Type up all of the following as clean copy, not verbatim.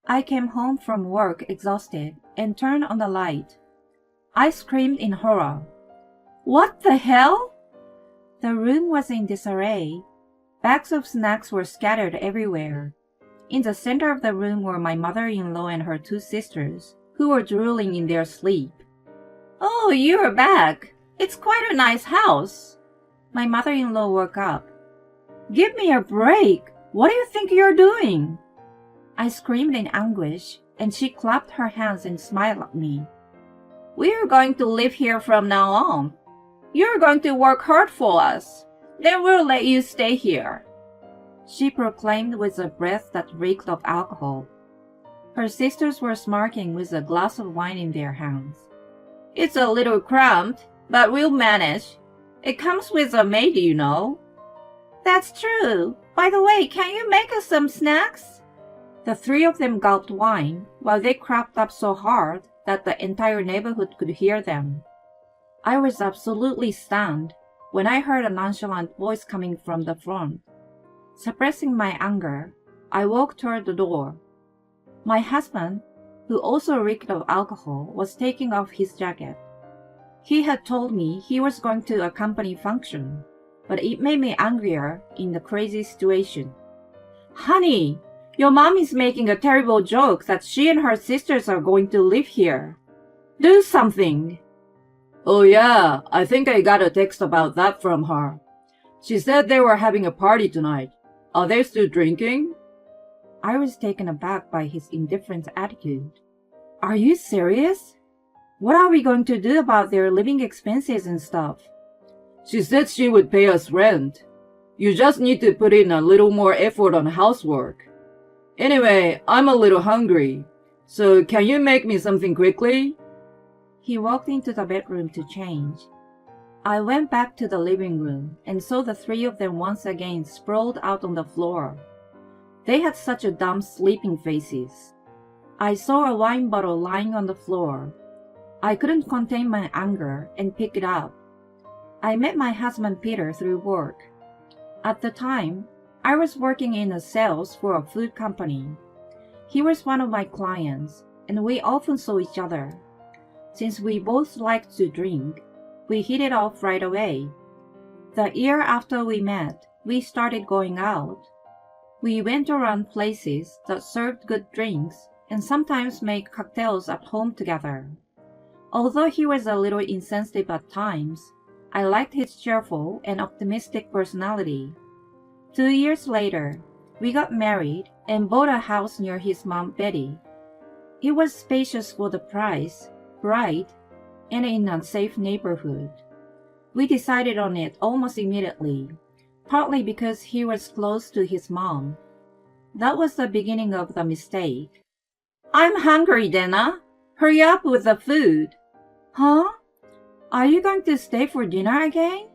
I came home from work exhausted and turned on the light. I screamed in horror. What the hell? The room was in disarray. Bags of snacks were scattered everywhere. In the center of the room were my mother-in-law and her two sisters, who were drooling in their sleep. Oh, you're back. It's quite a nice house. My mother-in-law woke up. Give me a break. What do you think you're doing? I screamed in anguish, and she clapped her hands and smiled at me. We're going to live here from now on. You're going to work hard for us. Then we'll let you stay here, she proclaimed with a breath that reeked of alcohol. Her sisters were smirking with a glass of wine in their hands. It's a little cramped, but we'll manage. It comes with a maid, you know. That's true. By the way, can you make us some snacks? The three of them gulped wine while they cracked up so hard that the entire neighborhood could hear them. I was absolutely stunned when I heard a nonchalant voice coming from the front. Suppressing my anger, I walked toward the door. My husband, who also reeked of alcohol, was taking off his jacket. He had told me he was going to a company function, but it made me angrier in the crazy situation. Honey, your mom is making a terrible joke that she and her sisters are going to live here. Do something. Oh yeah, I think I got a text about that from her. She said they were having a party tonight. Are they still drinking? I was taken aback by his indifferent attitude. Are you serious? What are we going to do about their living expenses and stuff? She said she would pay us rent. You just need to put in a little more effort on housework. Anyway, I'm a little hungry. So can you make me something quickly? He walked into the bedroom to change. I went back to the living room and saw the three of them once again sprawled out on the floor. They had such a dumb sleeping faces. I saw a wine bottle lying on the floor. I couldn't contain my anger and pick it up. I met my husband Peter through work. At the time, I was working in a sales for a food company. He was one of my clients, and we often saw each other. Since we both liked to drink, we hit it off right away. The year after we met, we started going out. We went around places that served good drinks and sometimes made cocktails at home together. Although he was a little insensitive at times, I liked his cheerful and optimistic personality. 2 years later, we got married and bought a house near his mom, Betty. It was spacious for the price, bright, and in a safe neighborhood. We decided on it almost immediately, partly because he was close to his mom. That was the beginning of the mistake. I'm hungry, Dana. Hurry up with the food. Huh? Are you going to stay for dinner again?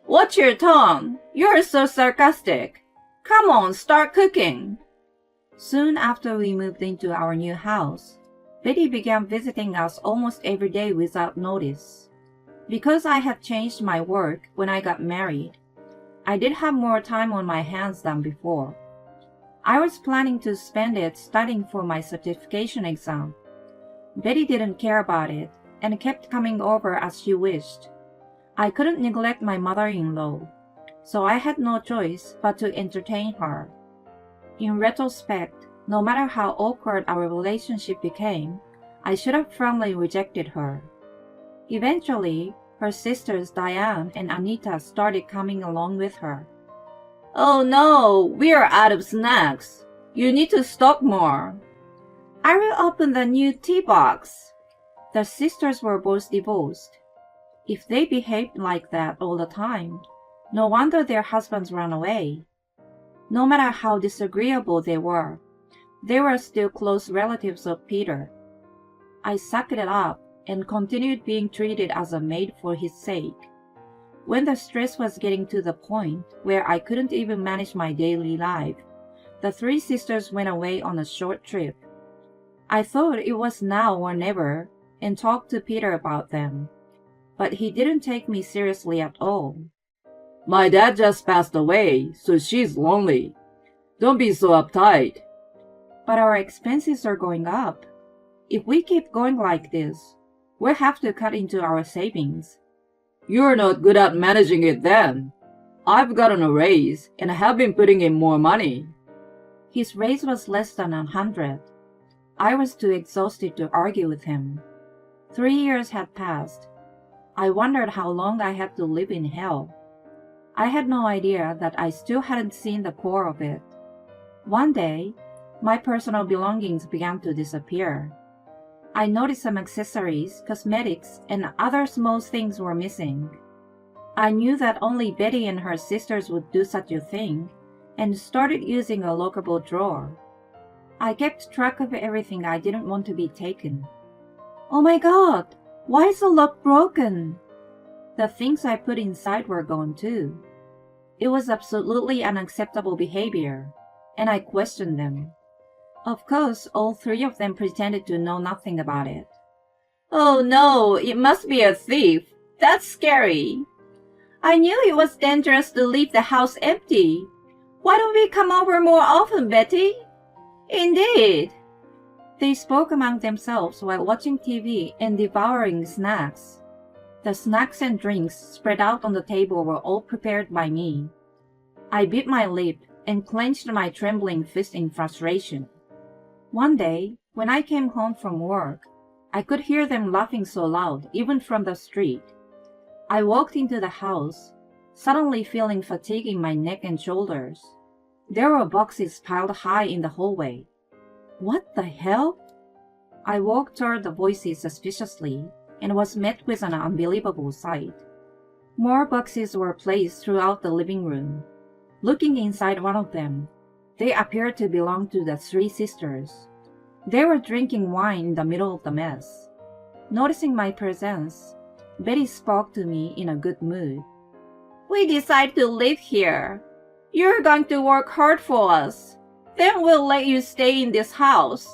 Watch your tongue. You're so sarcastic. Come on, start cooking. Soon after we moved into our new house, Betty began visiting us almost every day without notice. Because I had changed my work when I got married, I did have more time on my hands than before. I was planning to spend it studying for my certification exam. Betty didn't care about it and kept coming over as she wished. I couldn't neglect my mother-in-law, so I had no choice but to entertain her. In retrospect, no matter how awkward our relationship became, I should have firmly rejected her. Eventually, her sisters Diane and Anita started coming along with her. Oh no, we're out of snacks. You need to stock more. I will open the new tea box. The sisters were both divorced. If they behaved like that all the time, no wonder their husbands ran away. No matter how disagreeable they were still close relatives of Peter. I sucked it up and continued being treated as a maid for his sake. When the stress was getting to the point where I couldn't even manage my daily life, the three sisters went away on a short trip. I thought it was now or never and talked to Peter about them, but he didn't take me seriously at all. My dad just passed away, so she's lonely. Don't be so uptight. But our expenses are going up. If we keep going like this, we'll have to cut into our savings. You're not good at managing it then. I've gotten a raise and have been putting in more money. His raise was less than 100. I was too exhausted to argue with him. 3 years had passed. I wondered how long I had to live in hell. I had no idea that I still hadn't seen the core of it. One day, my personal belongings began to disappear. I noticed some accessories, cosmetics, and other small things were missing. I knew that only Betty and her sisters would do such a thing, and started using a lockable drawer. I kept track of everything I didn't want to be taken. Oh my God! Why is the lock broken? The things I put inside were gone too. It was absolutely unacceptable behavior, and I questioned them. Of course, all 3 of them pretended to know nothing about it. Oh no, it must be a thief. That's scary. I knew it was dangerous to leave the house empty. Why don't we come over more often, Betty? Indeed. They spoke among themselves while watching TV and devouring snacks. The snacks and drinks spread out on the table were all prepared by me. I bit my lip and clenched my trembling fist in frustration. One day, when I came home from work, I could hear them laughing so loud, even from the street. I walked into the house, suddenly feeling fatigue in my neck and shoulders. There were boxes piled high in the hallway. What the hell? I walked toward the voices suspiciously and was met with an unbelievable sight. More boxes were placed throughout the living room. Looking inside one of them, they appeared to belong to the 3 sisters. They were drinking wine in the middle of the mess. Noticing my presence, Betty spoke to me in a good mood. We decided to live here. You're going to work hard for us. Then we'll let you stay in this house.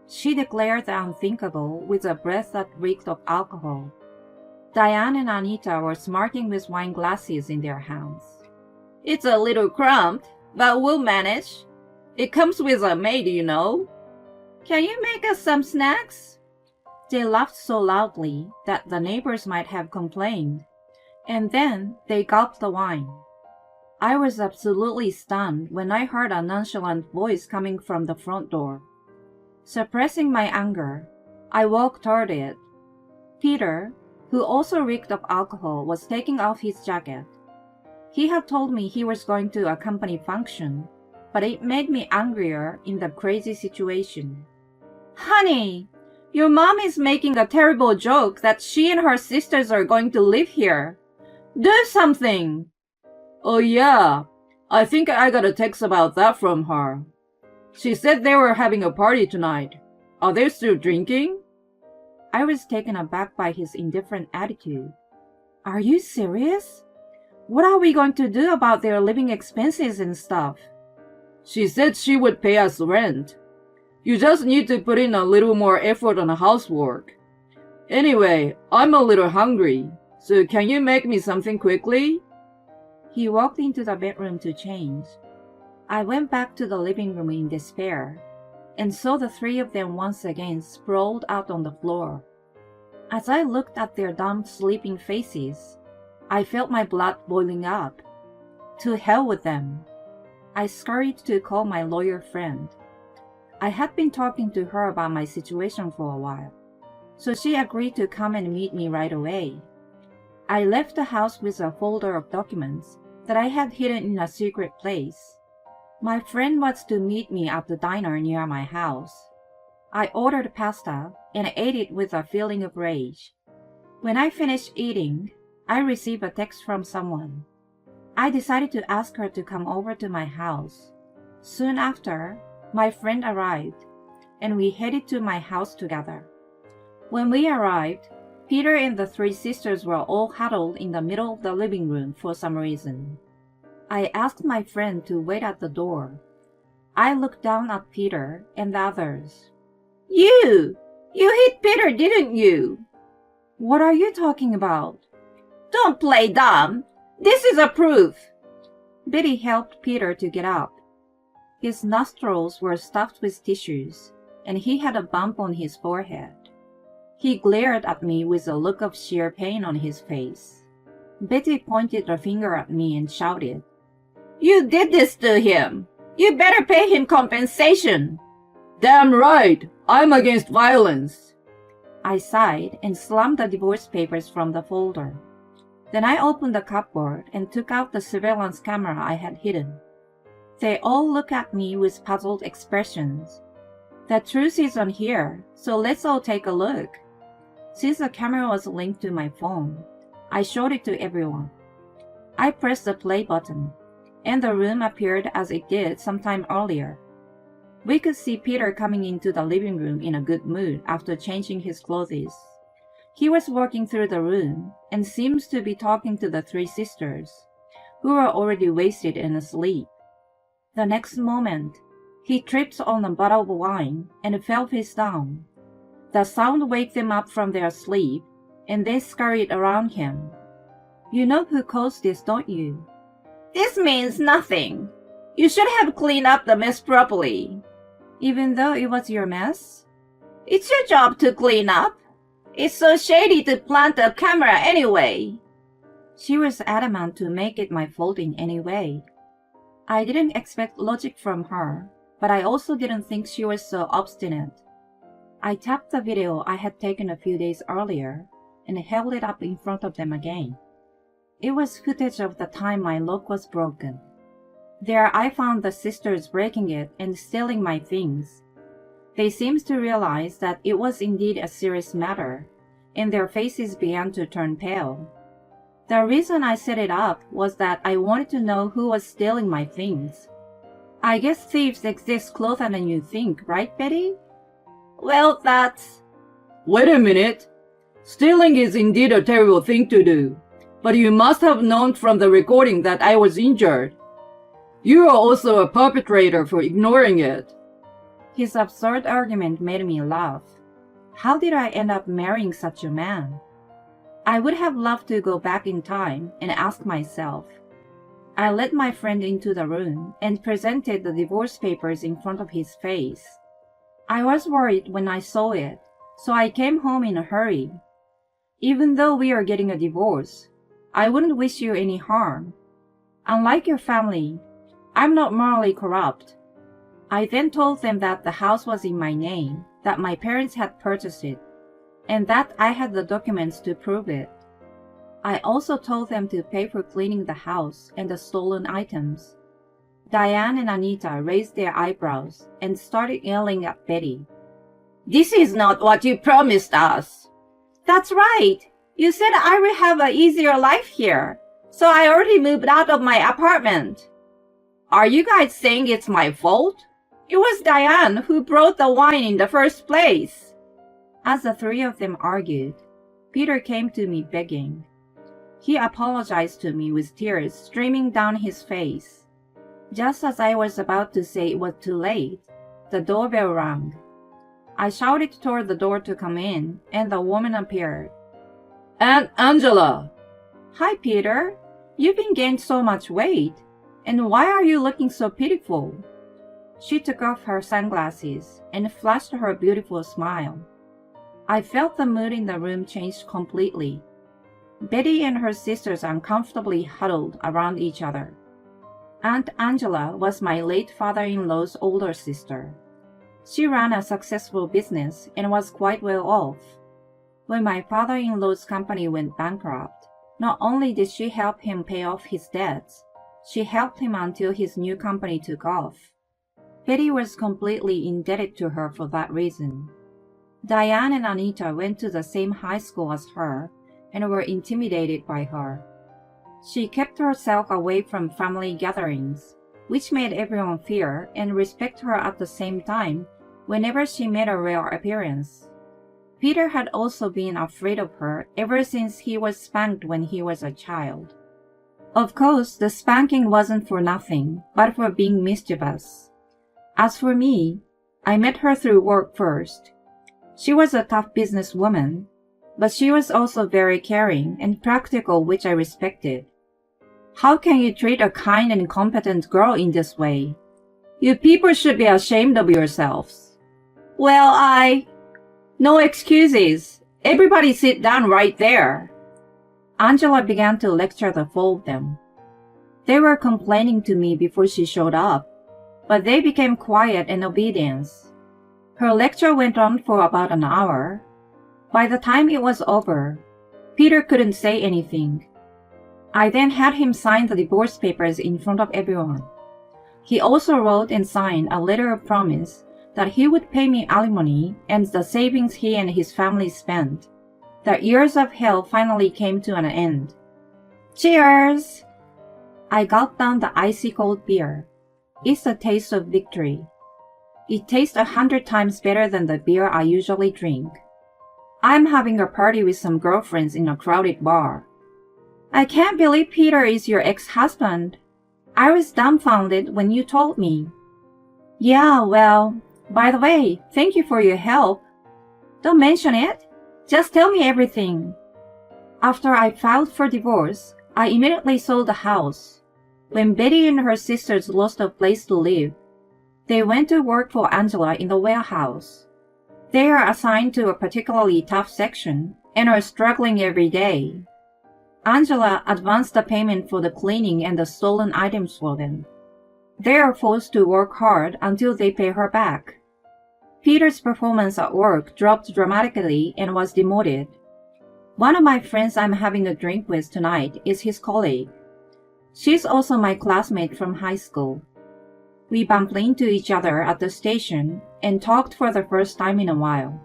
She declared the unthinkable with a breath that reeked of alcohol. Diane and Anita were smirking with wine glasses in their hands. It's a little cramped, but we'll manage. It comes with a maid, you know. Can you make us some snacks? They laughed so loudly that the neighbors might have complained, and then they gulped the wine. I was absolutely stunned when I heard a nonchalant voice coming from the front door. Suppressing my anger, I walked toward it. Peter, who also reeked of alcohol, was taking off his jacket. He had told me he was going to a company function, but it made me angrier in the crazy situation. Honey, your mom is making a terrible joke that she and her sisters are going to live here. Do something! Oh yeah, I think I got a text about that from her. She said they were having a party tonight. Are they still drinking? I was taken aback by his indifferent attitude. Are you serious? What are we going to do about their living expenses and stuff? She said she would pay us rent. You just need to put in a little more effort on the housework. Anyway, I'm a little hungry, so can you make me something quickly? He walked into the bedroom to change. I went back to the living room in despair, and saw the 3 of them once again sprawled out on the floor. As I looked at their dumb, sleeping faces, I felt my blood boiling up. To hell with them. I scurried to call my lawyer friend. I had been talking to her about my situation for a while, so she agreed to come and meet me right away. I left the house with a folder of documents that I had hidden in a secret place. My friend was to meet me at the diner near my house. I ordered pasta and ate it with a feeling of rage. When I finished eating, I received a text from someone. I decided to ask her to come over to my house. Soon after, my friend arrived, and we headed to my house together. When we arrived, Peter and the 3 sisters were all huddled in the middle of the living room for some reason. I asked my friend to wait at the door. I looked down at Peter and the others. You hit Peter, didn't you? What are you talking about? Don't play dumb. This is a proof. Betty helped Peter to get up. His nostrils were stuffed with tissues, and he had a bump on his forehead. He glared at me with a look of sheer pain on his face. Betty pointed a finger at me and shouted, "You did this to him! You better pay him compensation!" Damn right! I'm against violence. I sighed and slammed the divorce papers from the folder. Then I opened the cupboard and took out the surveillance camera I had hidden. They all looked at me with puzzled expressions. The truth is on here, so let's all take a look. Since the camera was linked to my phone, I showed it to everyone. I pressed the play button, and the room appeared as it did sometime earlier. We could see Peter coming into the living room in a good mood after changing his clothes. He was walking through the room and seems to be talking to the three sisters, who were already wasted and asleep. The next moment, he tripped on a bottle of wine and fell face down. The sound waked them up from their sleep, and they scurried around him. You know who caused this, don't you? This means nothing. You should have cleaned up the mess properly. Even though it was your mess? It's your job to clean up. It's so shady to plant a camera anyway. She was adamant to make it my fault in any way. I didn't expect logic from her, but I also didn't think she was so obstinate. I tapped the video I had taken a few days earlier and held it up in front of them again. It was footage of the time my lock was broken. There I found the sisters breaking it and stealing my things. They seemed to realize that it was indeed a serious matter, and their faces began to turn pale. The reason I set it up was that I wanted to know who was stealing my things. I guess thieves exist closer than you think, right, Betty? Well, that's... Wait a minute. Stealing is indeed a terrible thing to do, but you must have known from the recording that I was injured. You are also a perpetrator for ignoring it. His absurd argument made me laugh. How did I end up marrying such a man? I would have loved to go back in time and ask myself. I led my friend into the room and presented the divorce papers in front of his face. I was worried when I saw it, so I came home in a hurry. Even though we are getting a divorce, I wouldn't wish you any harm. Unlike your family, I'm not morally corrupt. I then told them that the house was in my name, that my parents had purchased it, and that I had the documents to prove it. I also told them to pay for cleaning the house and the stolen items. Diane and Anita raised their eyebrows and started yelling at Betty. This is not what you promised us. That's right. You said I would have an easier life here, so I already moved out of my apartment. Are you guys saying it's my fault? It was Diane who brought the wine in the first place. As the three of them argued, Peter came to me begging. He apologized to me with tears streaming down his face. Just as I was about to say it was too late, the doorbell rang. I shouted toward the door to come in, and the woman appeared. Aunt Angela! Hi, Peter. You've been gained so much weight. And why are you looking so pitiful? She took off her sunglasses and flashed her beautiful smile. I felt the mood in the room changed completely. Betty and her sisters uncomfortably huddled around each other. Aunt Angela was my late father-in-law's older sister. She ran a successful business and was quite well off. When my father-in-law's company went bankrupt, not only did she help him pay off his debts, she helped him until his new company took off. Betty was completely indebted to her for that reason. Diane and Anita went to the same high school as her and were intimidated by her. She kept herself away from family gatherings, which made everyone fear and respect her at the same time whenever she made a rare appearance. Peter had also been afraid of her ever since he was spanked when he was a child. Of course, the spanking wasn't for nothing, but for being mischievous. As for me, I met her through work first. She was a tough businesswoman, but she was also very caring and practical, which I respected. How can you treat a kind and competent girl in this way? You people should be ashamed of yourselves. Well, No excuses. Everybody sit down right there. Angela began to lecture the four of them. They were complaining to me before she showed up, but they became quiet and obedient. Her lecture went on for about an hour. By the time it was over, Peter couldn't say anything. I then had him sign the divorce papers in front of everyone. He also wrote and signed a letter of promise that he would pay me alimony and the savings he and his family spent. The years of hell finally came to an end. Cheers! I gulped down the icy cold beer. It's the taste of victory. It tastes 100 times better than the beer I usually drink. I'm having a party with some girlfriends in a crowded bar. I can't believe Peter is your ex-husband. I was dumbfounded when you told me. Yeah, well, by the way, thank you for your help. Don't mention it. Just tell me everything. After I filed for divorce, I immediately sold the house. When Betty and her sisters lost a place to live, they went to work for Angela in the warehouse. They are assigned to a particularly tough section and are struggling every day. Angela advanced the payment for the cleaning and the stolen items for them. They are forced to work hard until they pay her back. Peter's performance at work dropped dramatically and was demoted. One of my friends I'm having a drink with tonight is his colleague. She's also my classmate from high school. We bumped into each other at the station and talked for the first time in a while.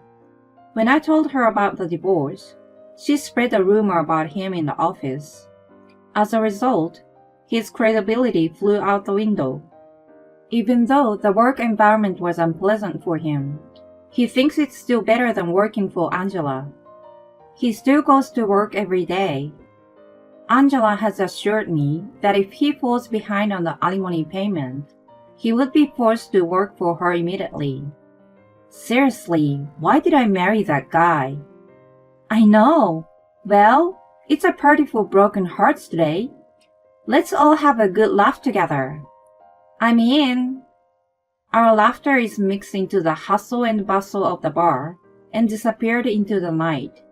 When I told her about the divorce, she spread a rumor about him in the office. As a result, his credibility flew out the window. Even though the work environment was unpleasant for him, he thinks it's still better than working for Angela. He still goes to work every day. Angela has assured me that if he falls behind on the alimony payment, he would be forced to work for her immediately. Seriously, why did I marry that guy? I know. Well, it's a party for broken hearts today. Let's all have a good laugh together. I'm in. Our laughter is mixed into the hustle and bustle of the bar and disappeared into the night.